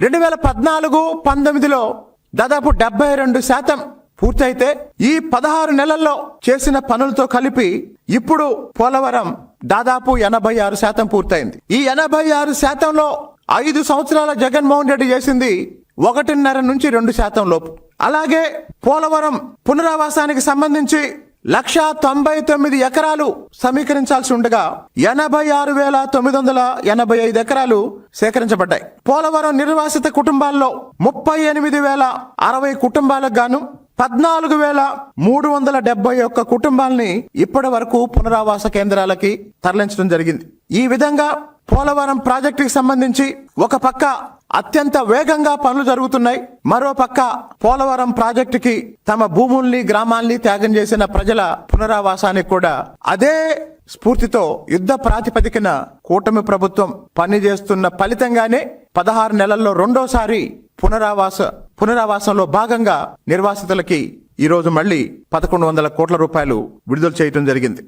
2014-19లో దాదాపు 72% పూర్తయితే ఈ 16 నెలల్లో చేసిన పనులతో కలిపి ఇప్పుడు పోలవరం దాదాపు 86% పూర్తయింది. ఈ 86%లో 5 సంవత్సరాల జగన్మోహన్ రెడ్డి చేసింది 1.5 నుంచి 2% లోపు. అలాగే పోలవరం పునరావాసానికి సంబంధించి 1,99,000 ఎకరాలు సమీకరించాల్సి ఉండగా 86,985 ఎకరాలు సేకరించబడ్డాయి. పోలవరం నిర్వాసిత కుటుంబాల్లో 38,060 కుటుంబాలకు గాను 14,371 కుటుంబాలని ఇప్పటి వరకు పునరావాస కేంద్రాలకి తరలించడం జరిగింది. ఈ విధంగా పోలవరం ప్రాజెక్టుకి సంబంధించి ఒక పక్క అత్యంత వేగంగా పనులు జరుగుతున్నాయి, మరో పక్క పోలవరం ప్రాజెక్టుకి తమ భూముల్ని గ్రామాల్ని త్యాగం చేసిన ప్రజల పునరావాసానికి కూడా అదే స్ఫూర్తితో యుద్ధ ప్రాతిపదికన కూటమి ప్రభుత్వం పనిచేస్తున్న ఫలితంగానే 16 నెలల్లో రెండోసారి పునరావాసంలో భాగంగా నిర్వాసితులకి ఈరోజు మళ్ళీ 1,100 కోట్ల రూపాయలు విడుదల చేయడం జరిగింది.